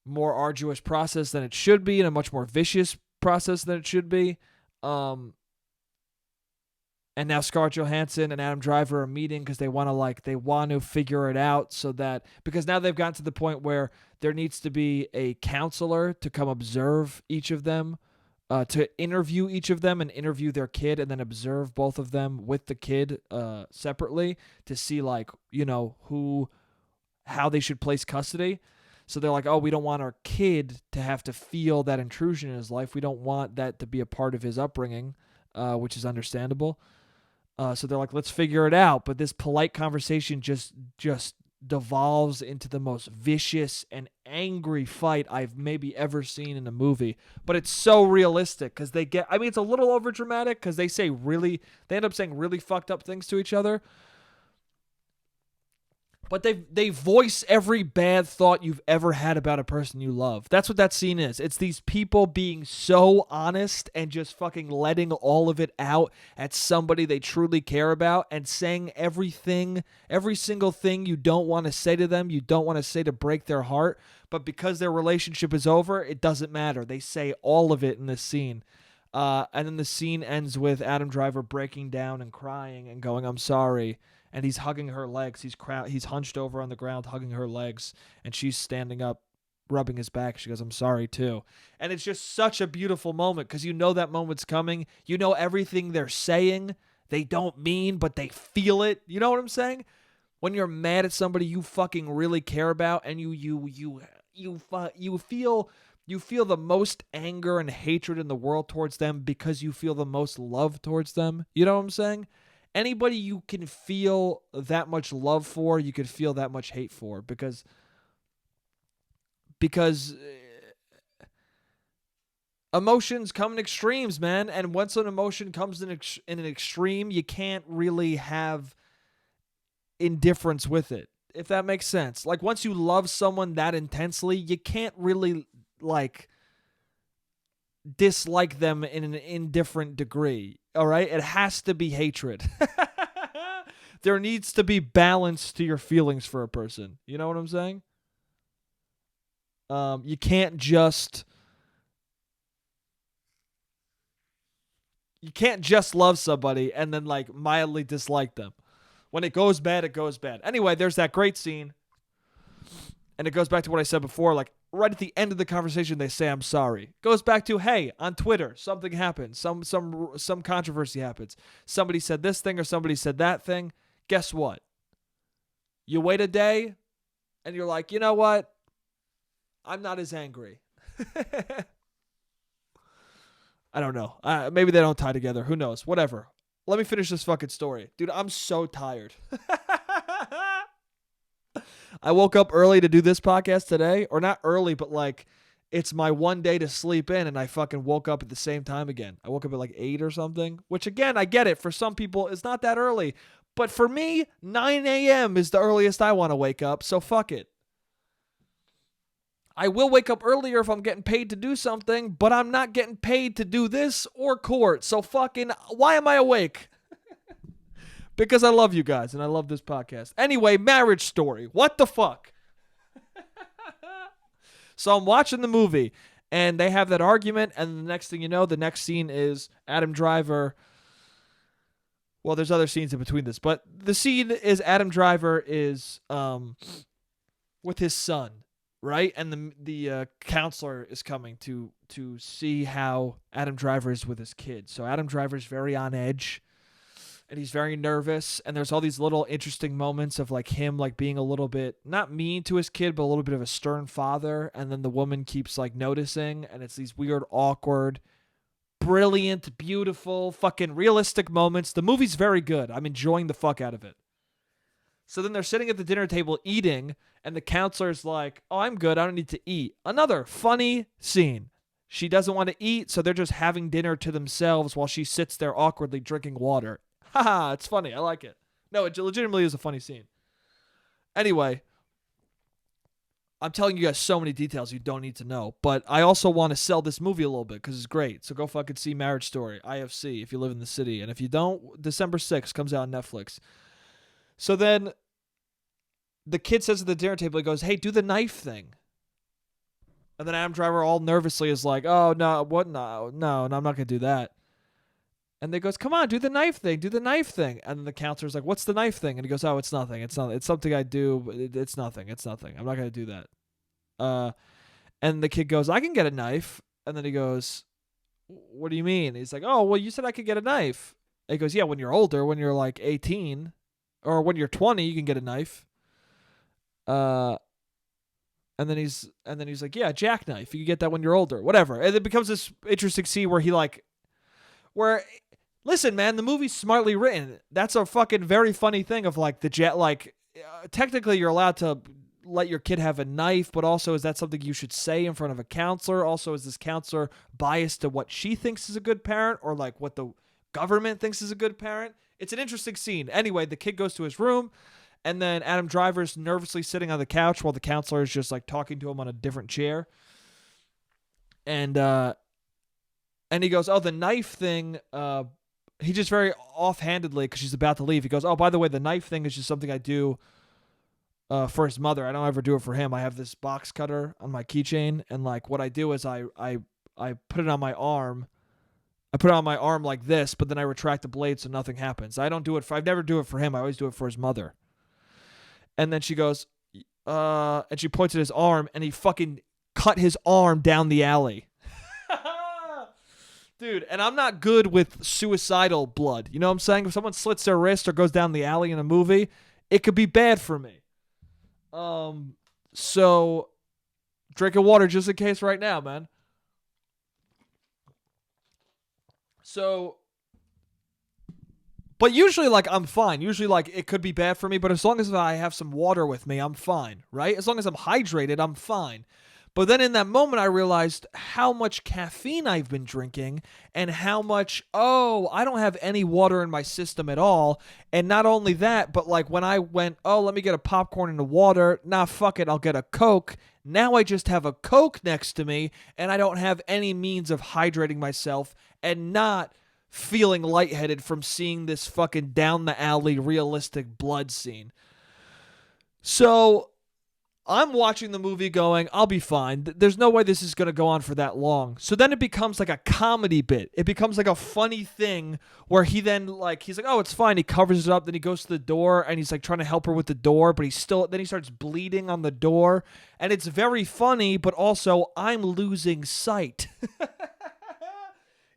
more arduous process than it should be, and a much more vicious process than it should be. And now Scarlett Johansson and Adam Driver are meeting because they want to figure it out because now they've gotten to the point where there needs to be a counselor to come observe each of them, to interview each of them and interview their kid and then observe both of them with the kid separately to see how they should place custody. So they're like, oh, we don't want our kid to have to feel that intrusion in his life. We don't want that to be a part of his upbringing, which is understandable. So they're like, let's figure it out. But this polite conversation just devolves into the most vicious and angry fight I've maybe ever seen in a movie. But it's so realistic because it's a little over dramatic because they end up saying really fucked up things to each other. But they voice every bad thought you've ever had about a person you love. That's what that scene is. It's these people being so honest and just fucking letting all of it out at somebody they truly care about and saying every single thing you don't want to say to them, you don't want to say to break their heart. But because their relationship is over, it doesn't matter. They say all of it in this scene. And then the scene ends with Adam Driver breaking down and crying and going, I'm sorry. And he's hugging her legs. He's hunched over on the ground, hugging her legs, and she's standing up, rubbing his back. She goes, I'm sorry, too. And it's just such a beautiful moment because you know that moment's coming. You know everything they're saying. They don't mean, but they feel it. You know what I'm saying? When you're mad at somebody you fucking really care about and you feel the most anger and hatred in the world towards them because you feel the most love towards them. You know what I'm saying? Anybody you can feel that much love for, you could feel that much hate for because emotions come in extremes, man. And once an emotion comes in an extreme, you can't really have indifference with it, if that makes sense. Like once you love someone that intensely, you can't really dislike them in an indifferent degree. All right? It has to be hatred. There needs to be balance to your feelings for a person. You know what I'm saying? You can't just love somebody and then like mildly dislike them. When it goes bad, it goes bad. Anyway, there's that great scene. And it goes back to what I said before. Like, right at the end of the conversation, they say, I'm sorry. Goes back to, hey, on Twitter, something happens. Some controversy happens. Somebody said this thing or somebody said that thing. Guess what? You wait a day, and you're like, you know what? I'm not as angry. I don't know. Maybe they don't tie together. Who knows? Whatever. Let me finish this fucking story. Dude, I'm so tired. I woke up early to do this podcast today. Or not early, but like it's my one day to sleep in, and I fucking woke up at the same time again. I woke up at like 8 or something, which again, I get it. For some people, it's not that early. But for me, 9 a.m. is the earliest I want to wake up, so fuck it. I will wake up earlier if I'm getting paid to do something, but I'm not getting paid to do this or court. So fucking, why am I awake? Because I love you guys and I love this podcast. Anyway, Marriage Story. What the fuck? So I'm watching the movie and they have that argument, and the next thing you know, the next scene is Adam Driver. Well, there's other scenes in between this, but the scene is Adam Driver is with his son, right? And the counselor is coming to see how Adam Driver is with his kid. So Adam Driver is very on edge. And he's very nervous, and there's all these little interesting moments of like him like being a little bit not mean to his kid, but a little bit of a stern father. And then the woman keeps like noticing, and it's these weird, awkward, brilliant, beautiful, fucking realistic moments. The movie's very good. I'm enjoying the fuck out of it. So then they're sitting at the dinner table eating, and the counselor's like, "Oh, I'm good. I don't need to eat." Another funny scene. She doesn't want to eat, so they're just having dinner to themselves while she sits there awkwardly drinking water. Haha, it's funny. I like it. No, it legitimately is a funny scene. Anyway, I'm telling you guys so many details you don't need to know, but I also want to sell this movie a little bit because it's great. So go fucking see Marriage Story, IFC, if you live in the city. And if you don't, December 6th comes out on Netflix. So then the kid says at the dinner table, he goes, "Hey, do the knife thing." And then Adam Driver all nervously is like, "Oh, no, what? No, I'm not going to do that." And they goes, "Come on, do the knife thing, do the knife thing." And the counselor's like, "What's the knife thing?" And he goes, "Oh, it's nothing. It's not. It's something I do. But it's nothing. It's nothing. I'm not going to do that." And the kid goes, "I can get a knife." And then he goes, "What do you mean?" He's like, "Oh, well, you said I could get a knife." And he goes, "Yeah, when you're older, when you're like 18 or when you're 20, you can get a knife." And then he's like, "Yeah, jackknife. You can get that when you're older, whatever." And it becomes this interesting scene where listen, man, the movie's smartly written. That's a fucking very funny thing of like technically you're allowed to let your kid have a knife, but also is that something you should say in front of a counselor? Also, is this counselor biased to what she thinks is a good parent or like what the government thinks is a good parent? It's an interesting scene. Anyway, the kid goes to his room, and then Adam Driver's nervously sitting on the couch while the counselor is just like talking to him on a different chair. And he goes, "Oh, the knife thing," he just very offhandedly, because she's about to leave, he goes, "Oh, by the way, the knife thing is just something I do for his mother. I don't ever do it for him. I have this box cutter on my keychain, and like what I do is I put it on my arm. I put it on my arm like this, but then I retract the blade so nothing happens. I never do it for him. I always do it for his mother." And then she goes, and she points at his arm, and he fucking cut his arm down the alley. Dude, and I'm not good with suicidal blood. You know what I'm saying? If someone slits their wrist or goes down the alley in a movie, it could be bad for me. So drinking water just in case right now, man. So, but usually like I'm fine. Usually like it could be bad for me, but as long as I have some water with me, I'm fine, right? As long as I'm hydrated, I'm fine. But then in that moment, I realized how much caffeine I've been drinking and how much, I don't have any water in my system at all. And not only that, but like when I went, let me get a popcorn and a water. Nah, fuck it, I'll get a Coke. Now I just have a Coke next to me, and I don't have any means of hydrating myself and not feeling lightheaded from seeing this fucking down the alley realistic blood scene. So I'm watching the movie going, I'll be fine. There's no way this is going to go on for that long. So then it becomes like a comedy bit. It becomes like a funny thing where he's like, oh, it's fine. He covers it up. Then he goes to the door and he's like trying to help her with the door, but then he starts bleeding on the door. And it's very funny, but also I'm losing sight.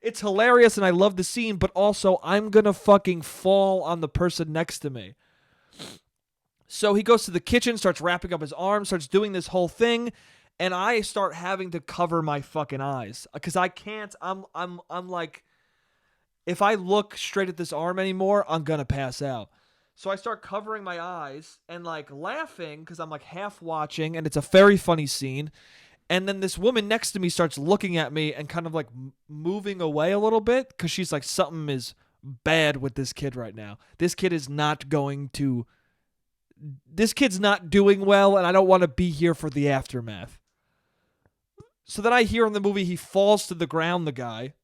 It's hilarious and I love the scene, but also I'm going to fucking fall on the person next to me. So he goes to the kitchen, starts wrapping up his arm, starts doing this whole thing, and I start having to cover my fucking eyes because I can't. I'm like, if I look straight at this arm anymore, I'm gonna pass out. So I start covering my eyes and like laughing because I'm like half watching, and it's a very funny scene. And then this woman next to me starts looking at me and kind of like moving away a little bit because she's like, something is bad with this kid right now. This kid's not doing well, and I don't want to be here for the aftermath. So then I hear in the movie he falls to the ground, the guy.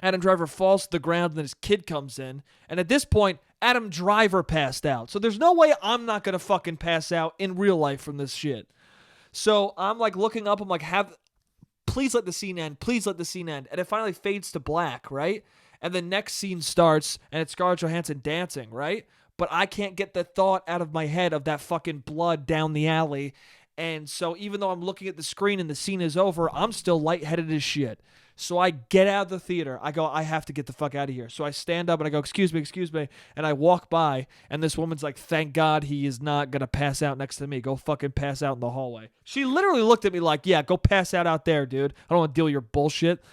Adam Driver falls to the ground, and then his kid comes in. And at this point, Adam Driver passed out. So there's no way I'm not going to fucking pass out in real life from this shit. So I'm like looking up, I'm like, please let the scene end. Please let the scene end. And it finally fades to black, right? And the next scene starts, and it's Scarlett Johansson dancing, right? But I can't get the thought out of my head of that fucking blood down the alley. And so even though I'm looking at the screen and the scene is over, I'm still lightheaded as shit. So I get out of the theater. I go, I have to get the fuck out of here. So I stand up and I go, excuse me. And I walk by, and this woman's like, thank God he is not going to pass out next to me. Go fucking pass out in the hallway. She literally looked at me like, yeah, go pass out there, dude. I don't want to deal with your bullshit.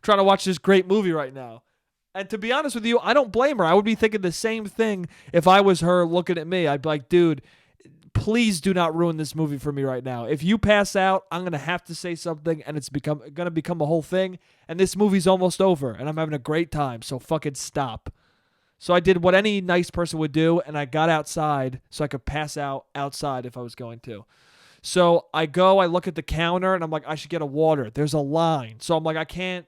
Trying to watch this great movie right now. And to be honest with you, I don't blame her. I would be thinking the same thing if I was her looking at me. I'd be like, dude, please do not ruin this movie for me right now. If you pass out, I'm going to have to say something, and it's going to become a whole thing, and this movie's almost over, and I'm having a great time, so fucking stop. So I did what any nice person would do, and I got outside so I could pass out outside if I was going to. So I look at the counter, and I'm like, I should get a water. There's a line. So I'm like, I can't.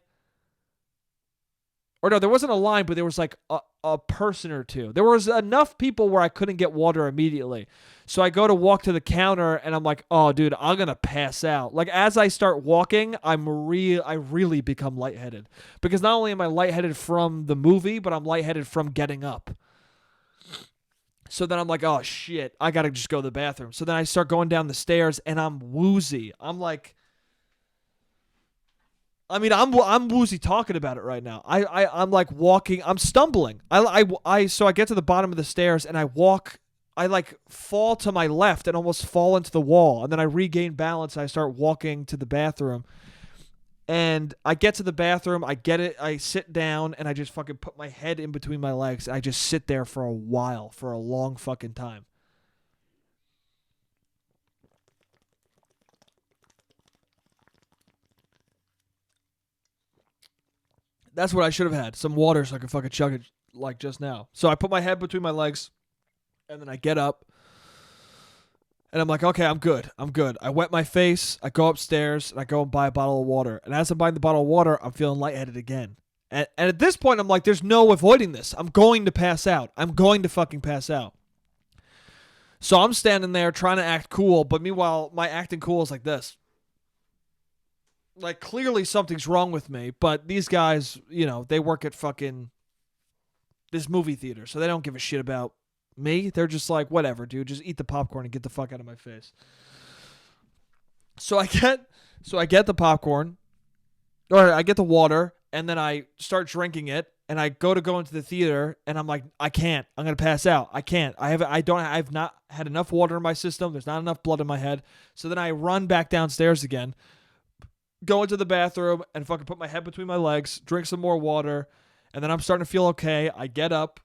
Or no, there wasn't a line, but there was like a person or two. There was enough people where I couldn't get water immediately. So I go to walk to the counter, and I'm like, oh, dude, I'm going to pass out. Like, as I start walking, I really become lightheaded. Because not only am I lightheaded from the movie, but I'm lightheaded from getting up. So then I'm like, oh, shit, I got to just go to the bathroom. So then I start going down the stairs, and I'm woozy. I'm woozy talking about it right now. I'm like walking. I'm stumbling. So I get to the bottom of the stairs and I walk. I like fall to my left and almost fall into the wall. And then I regain balance. And I start walking to the bathroom. And I get to the bathroom. I get it. I sit down and I just fucking put my head in between my legs. I just sit there for a while, for a long fucking time. That's what I should have had. Some water so I could fucking chug it like just now. So I put my head between my legs, and then I get up, and I'm like, okay, I'm good. I wet my face, I go upstairs, and I go and buy a bottle of water. And as I'm buying the bottle of water, I'm feeling lightheaded again. And at this point, I'm like, there's no avoiding this. I'm going to pass out. I'm going to fucking pass out. So I'm standing there trying to act cool, but meanwhile, my acting cool is like this. Like, clearly something's wrong with me, but these guys, they work at fucking this movie theater, so they don't give a shit about me. They're just like, whatever, dude, just eat the popcorn and get the fuck out of my face. So I get the popcorn, or I get the water, and then I start drinking it, and I go into the theater, and I'm like, I can't. I'm gonna pass out. I can't. I've not had enough water in my system. There's not enough blood in my head. So then I run back downstairs again, go into the bathroom, and fucking put my head between my legs, drink some more water, and then I'm starting to feel okay. I get up,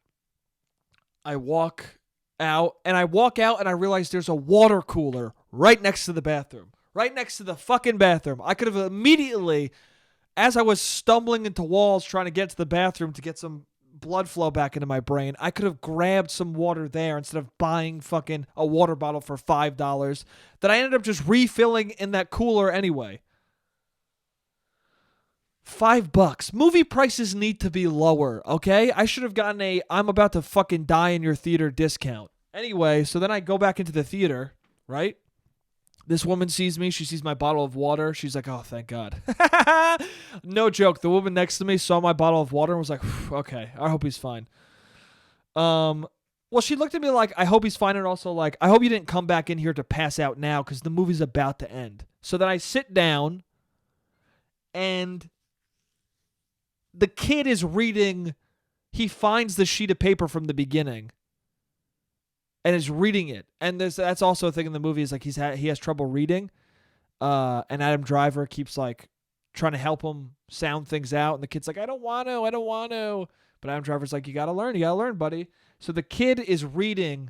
I walk out, and I realize there's a water cooler right next to the bathroom. Right next to the fucking bathroom. I could have immediately, as I was stumbling into walls trying to get to the bathroom to get some blood flow back into my brain. I could have grabbed some water there instead of buying fucking a water bottle for $5 that I ended up just refilling in that cooler anyway. $5. Movie prices need to be lower, okay? I should have gotten a I'm about to fucking die in your theater discount. Anyway, so then I go back into the theater, right? This woman sees me. She sees my bottle of water. She's like, oh, thank God. No joke. The woman next to me saw my bottle of water and was like, okay, I hope he's fine. Well, she looked at me like, I hope he's fine, and also like, I hope you didn't come back in here to pass out now because the movie's about to end. So then I sit down, and the kid is reading. He finds the sheet of paper from the beginning and is reading it. And that's also a thing in the movie is like he has trouble reading. And Adam Driver keeps like trying to help him sound things out. And the kid's like, I don't want to. But Adam Driver's like, you got to learn, buddy. So the kid is reading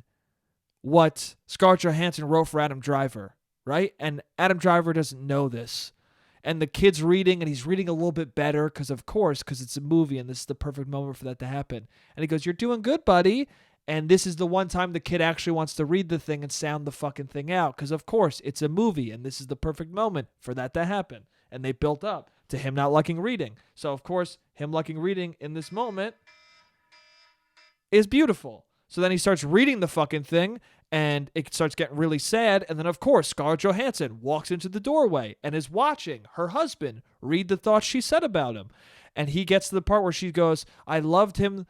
what Scarlett Johansson wrote for Adam Driver, right? And Adam Driver doesn't know this. And the kid's reading, and he's reading a little bit better because it's a movie, and this is the perfect moment for that to happen. And he goes, you're doing good, buddy. And this is the one time the kid actually wants to read the thing and sound the fucking thing out because, of course, it's a movie, and this is the perfect moment for that to happen. And they built up to him not liking reading. So, of course, him liking reading in this moment is beautiful. So then he starts reading the fucking thing, and it starts getting really sad. And then, of course, Scarlett Johansson walks into the doorway and is watching her husband read the thoughts she said about him. And he gets to the part where she goes, I loved him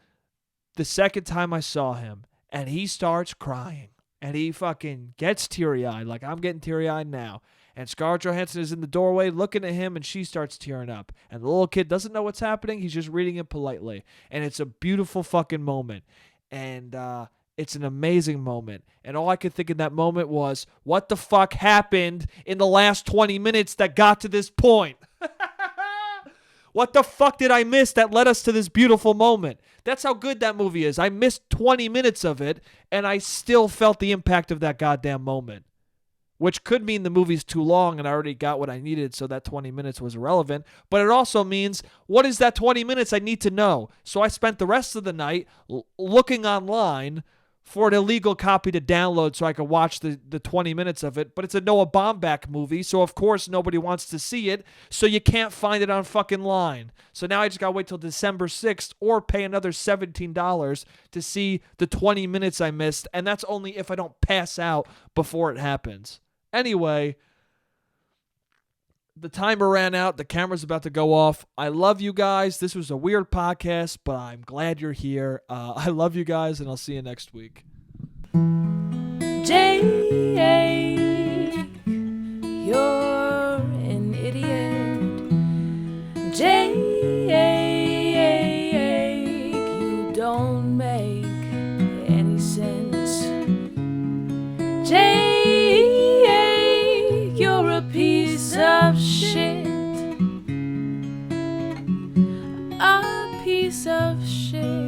the second time I saw him. And he starts crying. And he fucking gets teary-eyed, like I'm getting teary-eyed now. And Scarlett Johansson is in the doorway looking at him, and she starts tearing up. And the little kid doesn't know what's happening. He's just reading it politely. And it's a beautiful fucking moment. And it's an amazing moment. And all I could think in that moment was, what the fuck happened in the last 20 minutes that got to this point? What the fuck did I miss that led us to this beautiful moment? That's how good that movie is. I missed 20 minutes of it, and I still felt the impact of that goddamn moment. Which could mean the movie's too long and I already got what I needed, so that 20 minutes was irrelevant. But it also means, what is that 20 minutes I need to know? So I spent the rest of the night looking online for an illegal copy to download so I could watch the 20 minutes of it. But it's a Noah Baumbach movie, so of course nobody wants to see it, so you can't find it on fucking line. So now I just gotta wait till December 6th or pay another $17 to see the 20 minutes I missed, and that's only if I don't pass out before it happens. Anyway, the timer ran out. The camera's about to go off. I love you guys. This was a weird podcast, but I'm glad you're here. I love you guys, and I'll see you next week.
Jake, you're an idiot. Jake, you don't make any sense. Jake, you're a piece of shit. A piece of shit.